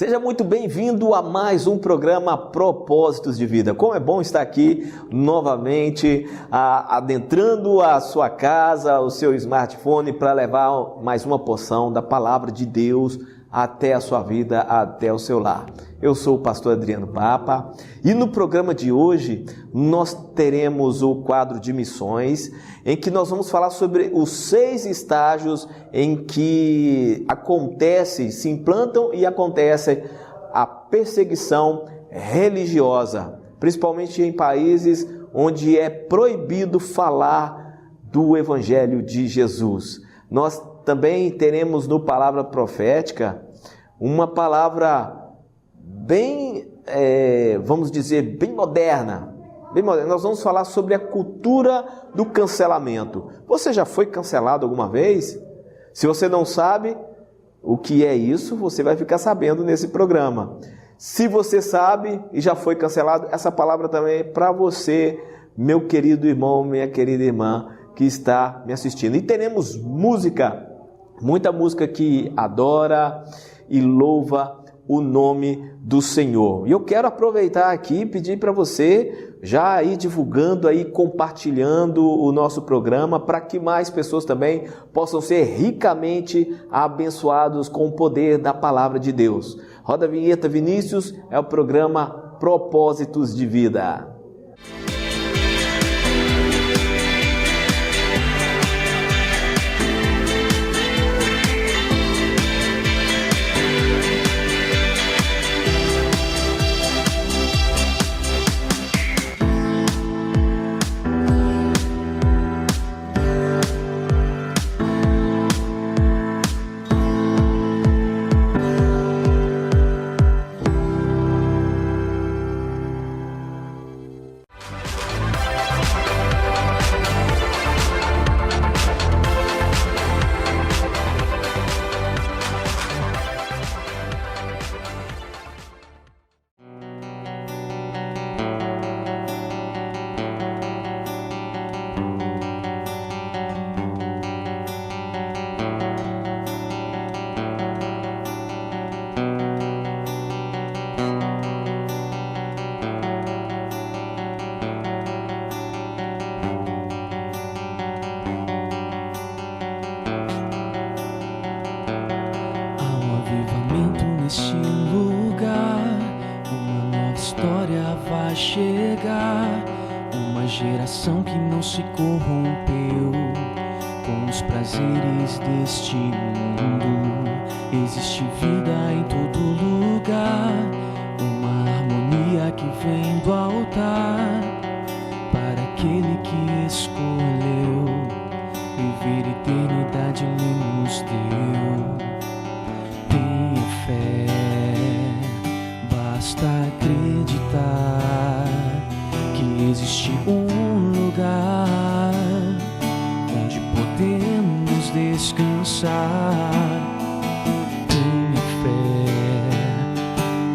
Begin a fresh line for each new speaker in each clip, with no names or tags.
Seja muito bem-vindo a mais um programa Propósitos de Vida. Como é bom estar aqui novamente, adentrando a sua casa, o seu smartphone, para levar mais uma porção da Palavra de Deus até a sua vida, até o seu lar. Eu sou o pastor Adriano Papa e no programa de hoje nós teremos o quadro de missões, em que nós vamos falar sobre os 6 estágios em que se implantam e acontece a perseguição religiosa, principalmente em países onde é proibido falar do Evangelho de Jesus. Nós também teremos no Palavra Profética uma palavra bem, vamos dizer, bem moderna. Nós vamos falar sobre a cultura do cancelamento. Você já foi cancelado alguma vez? Se você não sabe o que é isso, você vai ficar sabendo nesse programa. Se você sabe e já foi cancelado, essa palavra também é para você, meu querido irmão, minha querida irmã, que está me assistindo. E teremos música, muita música que adora e louva o nome do Senhor. E eu quero aproveitar aqui e pedir para você já ir divulgando aí, compartilhando o nosso programa, para que mais pessoas também possam ser ricamente abençoados com o poder da palavra de Deus. Roda a vinheta, Vinícius, é o programa Propósitos de Vida.
Neste lugar, uma nova história vai chegar. Uma geração que não se corrompeu com os prazeres deste mundo. Existe vida em todo lugar, uma harmonia que vem do altar, para aquele que escolheu viver eternidade, Ele nos deu. Basta acreditar que existe um lugar onde podemos descansar. Tenha fé,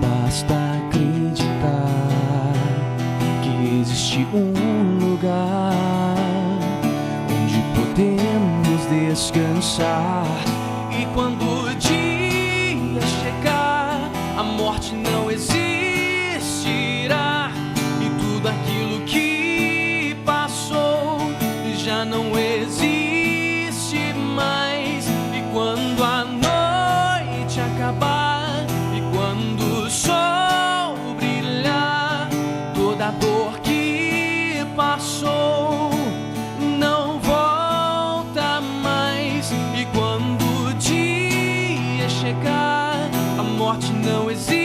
basta acreditar que existe um lugar onde podemos descansar. E quando o dia chegar, a morte não existirá, e tudo aquilo que passou já não existe mais. E quando a noite acabar e quando o sol brilhar, toda a dor que passou não volta mais. E quando o dia chegar, a morte não existirá,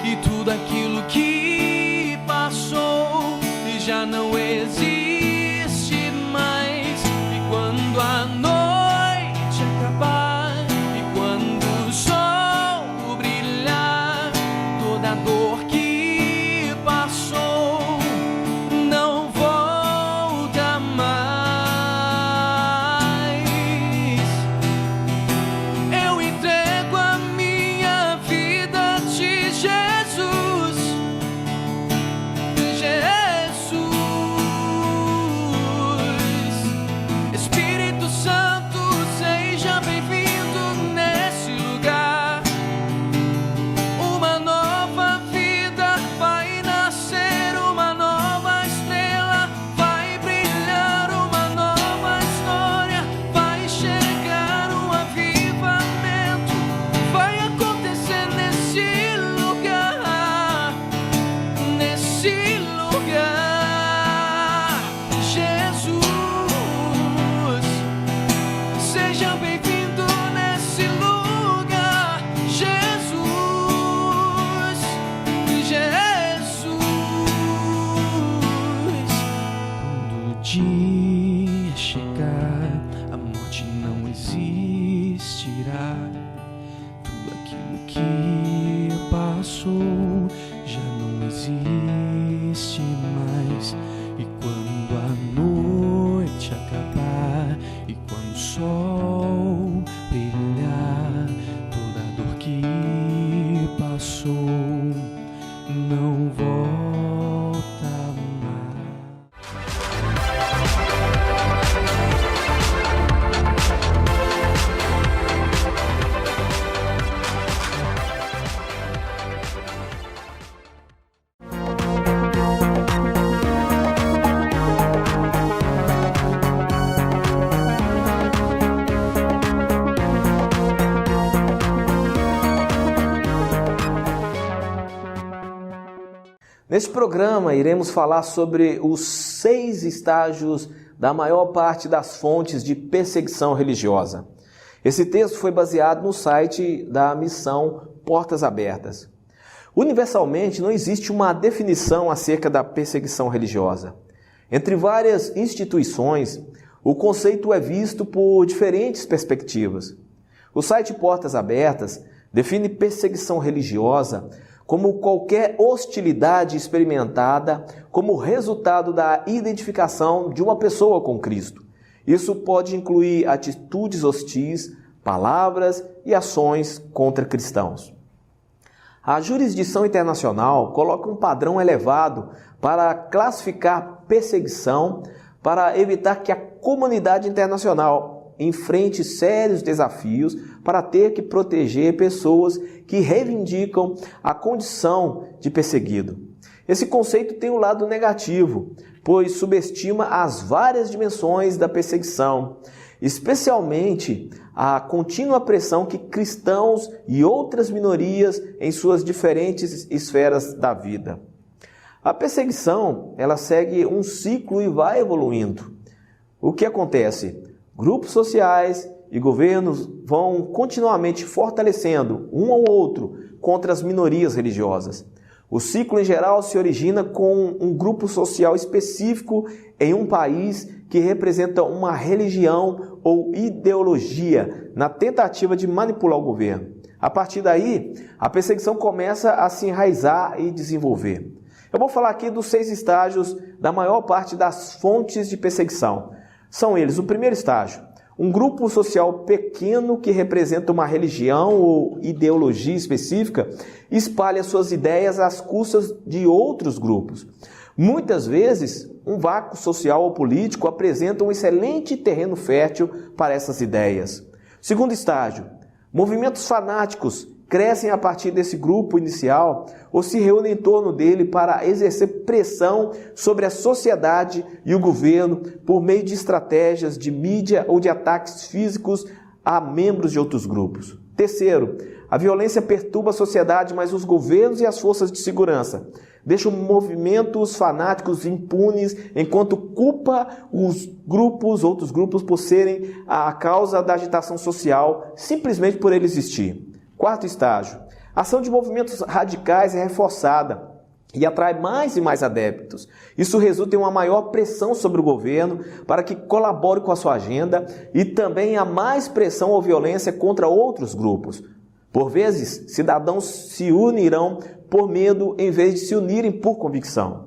e tudo aquilo que passou já não existe mais. E quando a noite acabar e quando o sol brilhar, toda a dor que passou não volta mais. Eu entrego a minha passou já não existe mais. E quando a noite acabar e quando o sol brilhar, toda a dor que passou não volta mais.
Neste programa, iremos falar sobre os 6 estágios da maior parte das fontes de perseguição religiosa. Esse texto foi baseado no site da missão Portas Abertas. Universalmente, não existe uma definição acerca da perseguição religiosa. Entre várias instituições, o conceito é visto por diferentes perspectivas. O site Portas Abertas define perseguição religiosa como qualquer hostilidade experimentada como resultado da identificação de uma pessoa com Cristo. Isso pode incluir atitudes hostis, palavras e ações contra cristãos. A jurisdição internacional coloca um padrão elevado para classificar perseguição, para evitar que a comunidade internacional enfrente sérios desafios para ter que proteger pessoas que reivindicam a condição de perseguido. Esse conceito tem um lado negativo, pois subestima as várias dimensões da perseguição, especialmente a contínua pressão que cristãos e outras minorias em suas diferentes esferas da vida. A perseguição, ela segue um ciclo e vai evoluindo. O que acontece? Grupos sociais e governos vão continuamente fortalecendo um ao outro contra as minorias religiosas. O ciclo, em geral, se origina com um grupo social específico em um país que representa uma religião ou ideologia na tentativa de manipular o governo. A partir daí, a perseguição começa a se enraizar e desenvolver. Eu vou falar aqui dos 6 estágios da maior parte das fontes de perseguição. São eles: o primeiro estágio, um grupo social pequeno que representa uma religião ou ideologia específica espalha suas ideias às custas de outros grupos. Muitas vezes, um vácuo social ou político apresenta um excelente terreno fértil para essas ideias. Segundo estágio, movimentos fanáticos crescem a partir desse grupo inicial ou se reúnem em torno dele para exercer pressão sobre a sociedade e o governo por meio de estratégias de mídia ou de ataques físicos a membros de outros grupos. Terceiro, a violência perturba a sociedade, mas os governos e as forças de segurança deixam movimentos fanáticos impunes enquanto culpa outros grupos por serem a causa da agitação social simplesmente por ele existir. Quarto estágio, a ação de movimentos radicais é reforçada e atrai mais e mais adeptos. Isso resulta em uma maior pressão sobre o governo para que colabore com a sua agenda e também há mais pressão ou violência contra outros grupos. Por vezes, cidadãos se unirão por medo em vez de se unirem por convicção.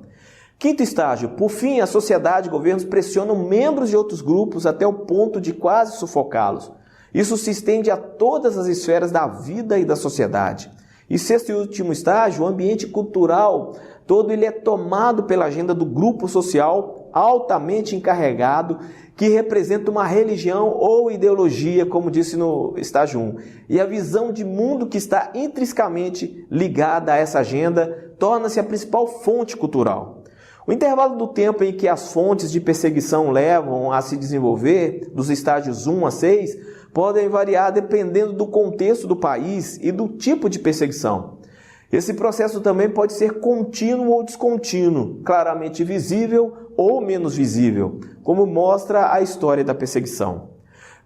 Quinto estágio, por fim, a sociedade e governos pressionam membros de outros grupos até o ponto de quase sufocá-los. Isso se estende a todas as esferas da vida e da sociedade. E sexto e último estágio, o ambiente cultural todo ele é tomado pela agenda do grupo social altamente encarregado que representa uma religião ou ideologia, como disse no estágio 1. E a visão de mundo que está intrinsecamente ligada a essa agenda torna-se a principal fonte cultural. O intervalo do tempo em que as fontes de perseguição levam a se desenvolver, dos estágios 1 a 6, podem variar dependendo do contexto do país e do tipo de perseguição. Esse processo também pode ser contínuo ou descontínuo, claramente visível ou menos visível, como mostra a história da perseguição.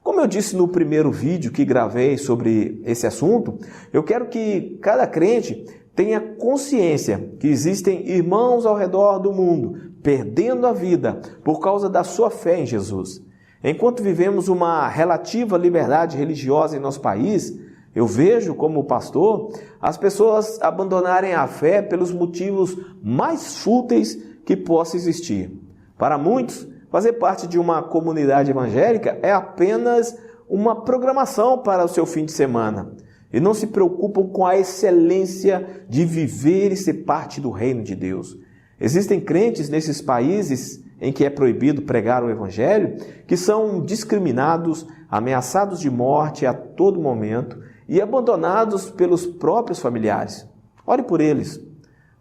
Como eu disse no primeiro vídeo que gravei sobre esse assunto, eu quero que cada crente tenha consciência que existem irmãos ao redor do mundo perdendo a vida por causa da sua fé em Jesus. Enquanto vivemos uma relativa liberdade religiosa em nosso país, Eu vejo, como pastor, as pessoas abandonarem a fé pelos motivos mais fúteis que possa existir. Para muitos, fazer parte de uma comunidade evangélica é apenas uma programação para o seu fim de semana e não se preocupam com a excelência de viver e ser parte do reino de Deus. Existem crentes nesses países em que é proibido pregar o evangelho que são discriminados, ameaçados de morte a todo momento e abandonados pelos próprios familiares. Ore por eles.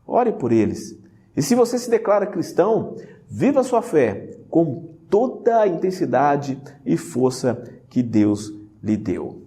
Ore por eles. E se você se declara cristão, viva a sua fé com toda a intensidade e força que Deus lhe deu.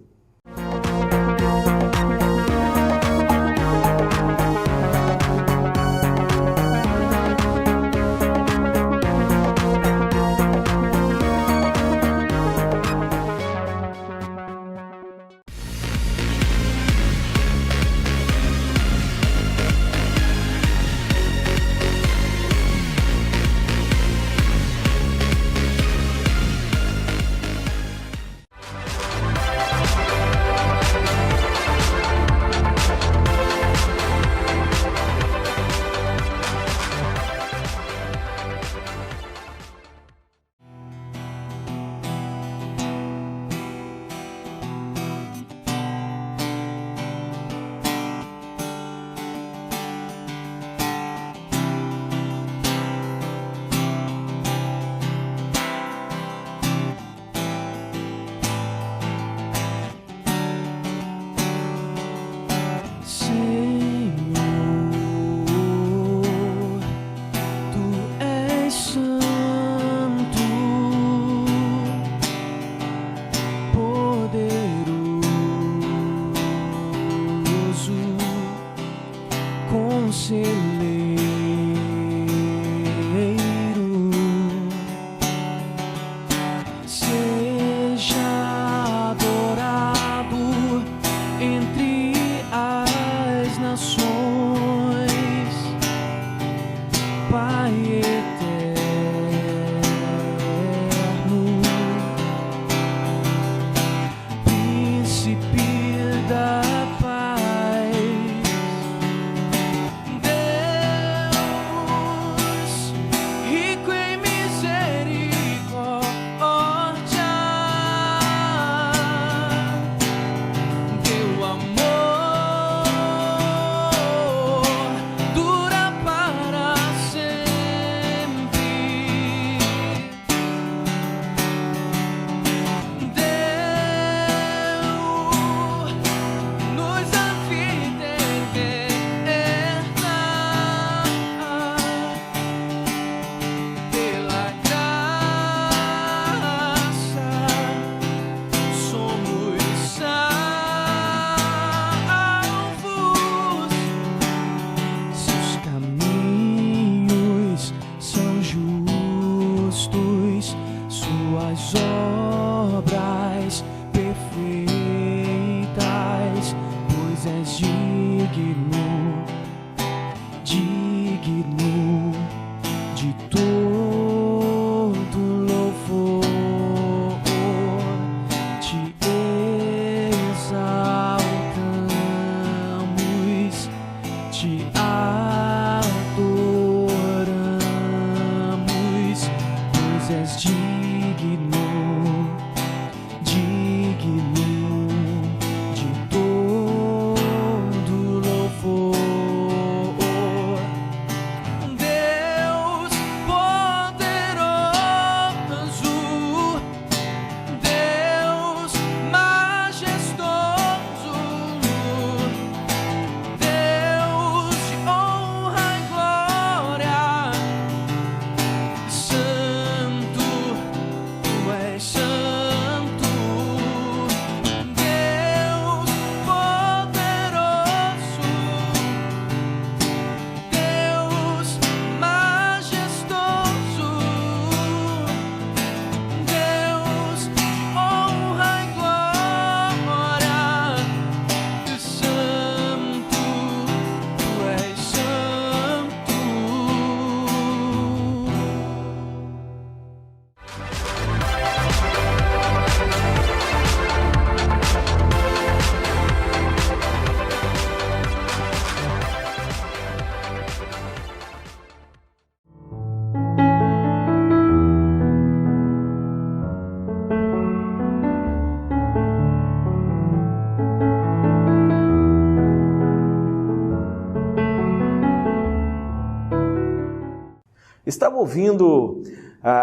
Estava ouvindo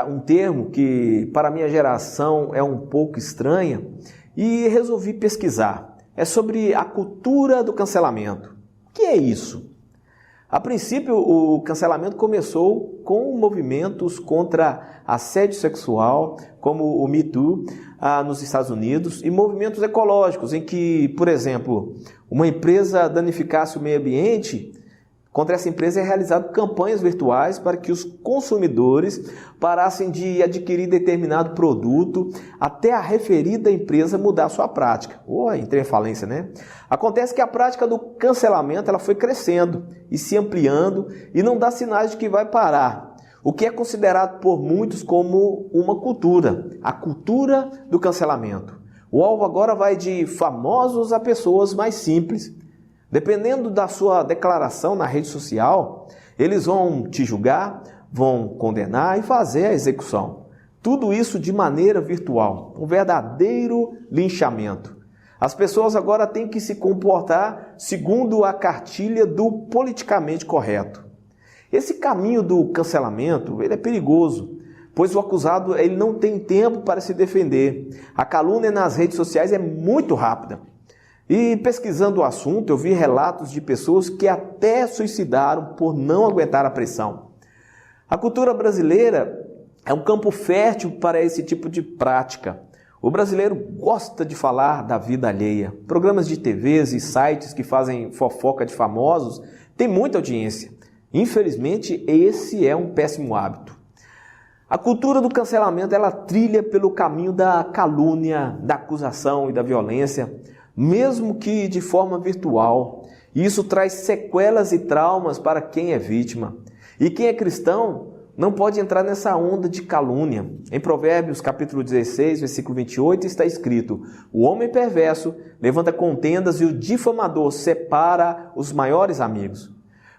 um termo que para a minha geração é um pouco estranha e resolvi pesquisar. É sobre a cultura do cancelamento. O que é isso? A princípio, o cancelamento começou com movimentos contra assédio sexual, como o Me Too, nos Estados Unidos, e movimentos ecológicos, em que, por exemplo, uma empresa danificasse o meio ambiente. Contra essa empresa é realizado campanhas virtuais para que os consumidores parassem de adquirir determinado produto até a referida empresa mudar sua prática. Entrei em falência, né? Acontece que a prática do cancelamento ela foi crescendo e se ampliando e não dá sinais de que vai parar. O que é considerado por muitos como uma cultura, a cultura do cancelamento. O alvo agora vai de famosos a pessoas mais simples. Dependendo da sua declaração na rede social, eles vão te julgar, vão condenar e fazer a execução. Tudo isso de maneira virtual, um verdadeiro linchamento. As pessoas agora têm que se comportar segundo a cartilha do politicamente correto. Esse caminho do cancelamento ele é perigoso, pois o acusado ele não tem tempo para se defender. A calúnia nas redes sociais é muito rápida. E pesquisando o assunto, eu vi relatos de pessoas que até suicidaram por não aguentar a pressão. A cultura brasileira é um campo fértil para esse tipo de prática. O brasileiro gosta de falar da vida alheia. Programas de TVs e sites que fazem fofoca de famosos têm muita audiência. Infelizmente, esse é um péssimo hábito. A cultura do cancelamento ela trilha pelo caminho da calúnia, da acusação e da violência, mesmo que de forma virtual. Isso traz sequelas e traumas para quem é vítima. E quem é cristão não pode entrar nessa onda de calúnia. Em Provérbios capítulo 16, versículo 28, está escrito: o homem perverso levanta contendas e o difamador separa os maiores amigos.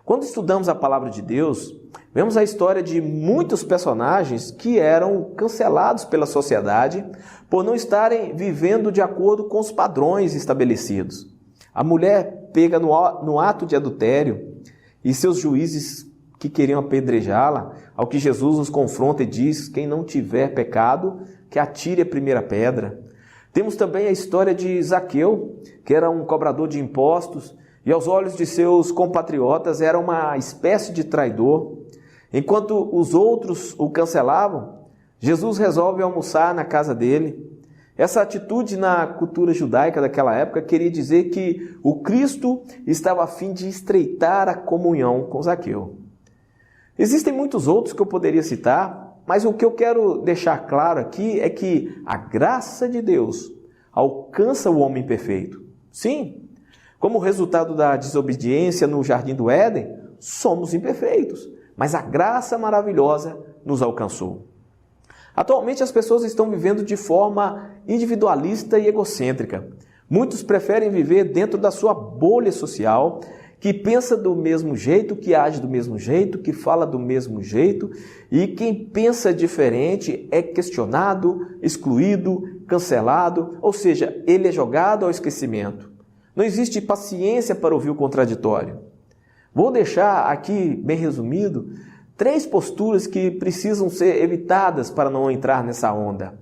Quando estudamos a palavra de Deus, vemos a história de muitos personagens que eram cancelados pela sociedade por não estarem vivendo de acordo com os padrões estabelecidos. A mulher pega no ato de adultério e seus juízes que queriam apedrejá-la, ao que Jesus nos confronta e diz: quem não tiver pecado, que atire a primeira pedra. Temos também a história de Zaqueu, que era um cobrador de impostos, e aos olhos de seus compatriotas era uma espécie de traidor. Enquanto os outros o cancelavam, Jesus resolve almoçar na casa dele. Essa atitude na cultura judaica daquela época queria dizer que o Cristo estava a fim de estreitar a comunhão com Zaqueu. Existem muitos outros que eu poderia citar, mas o que eu quero deixar claro aqui é que a graça de Deus alcança o homem perfeito. Sim, como resultado da desobediência no Jardim do Éden, somos imperfeitos, mas a graça maravilhosa nos alcançou. Atualmente as pessoas estão vivendo de forma individualista e egocêntrica. Muitos preferem viver dentro da sua bolha social, que pensa do mesmo jeito, que age do mesmo jeito, que fala do mesmo jeito, e quem pensa diferente é questionado, excluído, cancelado, ou seja, ele é jogado ao esquecimento. Não existe paciência para ouvir o contraditório. Vou deixar aqui, bem resumido, 3 posturas que precisam ser evitadas para não entrar nessa onda.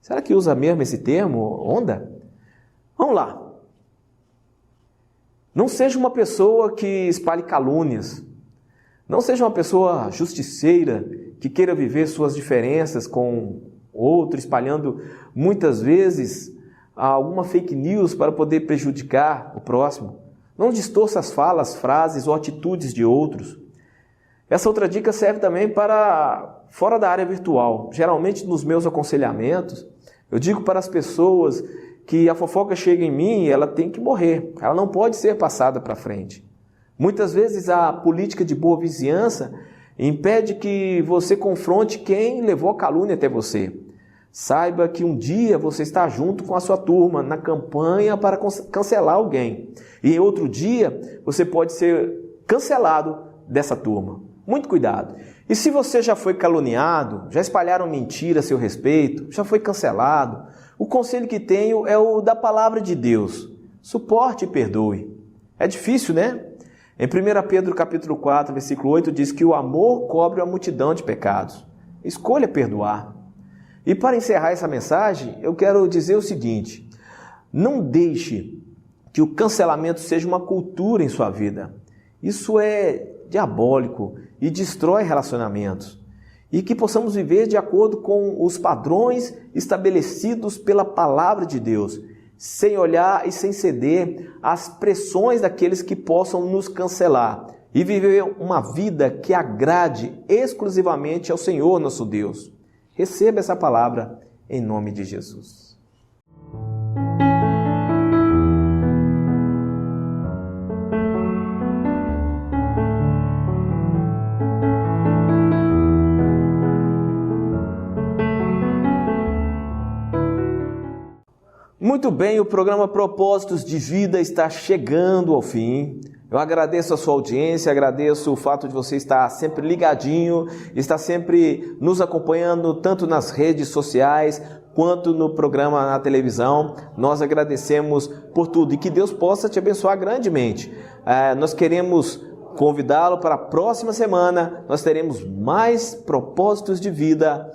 Será que usa mesmo esse termo, onda? Vamos lá. Não seja uma pessoa que espalhe calúnias. Não seja uma pessoa justiceira que queira viver suas diferenças com outro, espalhando muitas vezes alguma fake news para poder prejudicar o próximo. Não distorça as falas, frases ou atitudes de outros. Essa outra dica serve também para fora da área virtual. Geralmente nos meus aconselhamentos, eu digo para as pessoas que a fofoca chega em mim e ela tem que morrer. Ela não pode ser passada para frente. Muitas vezes a política de boa vizinhança impede que você confronte quem levou a calúnia até você. Saiba que um dia você está junto com a sua turma na campanha para cancelar alguém. E em outro dia você pode ser cancelado dessa turma. Muito cuidado. E se você já foi caluniado, já espalharam mentira a seu respeito, já foi cancelado, o conselho que tenho é o da palavra de Deus. Suporte e perdoe. É difícil, né? Em 1 Pedro capítulo 4, versículo 8, diz que o amor cobre a multidão de pecados. Escolha perdoar. E para encerrar essa mensagem, eu quero dizer o seguinte: não deixe que o cancelamento seja uma cultura em sua vida. Isso é diabólico e destrói relacionamentos. E que possamos viver de acordo com os padrões estabelecidos pela palavra de Deus, sem olhar e sem ceder às pressões daqueles que possam nos cancelar, e viver uma vida que agrade exclusivamente ao Senhor nosso Deus. Receba essa palavra em nome de Jesus. Muito bem, o programa Propósitos de Vida está chegando ao fim. Eu agradeço a sua audiência, agradeço o fato de você estar sempre ligadinho, estar sempre nos acompanhando tanto nas redes sociais quanto no programa na televisão. Nós agradecemos por tudo e que Deus possa te abençoar grandemente. Nós queremos convidá-lo para a próxima semana. Nós teremos mais propósitos de vida.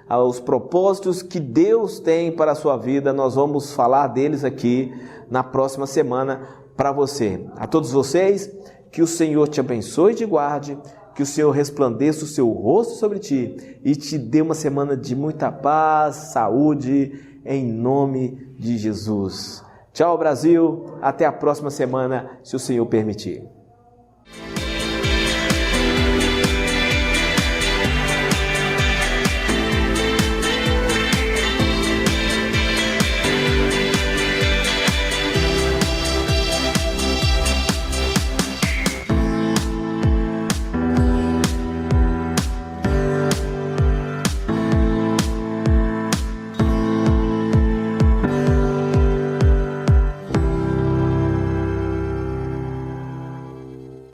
Os propósitos que Deus tem para a sua vida, nós vamos falar deles aqui na próxima semana para você. A todos vocês, que o Senhor te abençoe e te guarde, que o Senhor resplandeça o seu rosto sobre ti e te dê uma semana de muita paz, saúde, em nome de Jesus. Tchau, Brasil, até a próxima semana, se o Senhor permitir.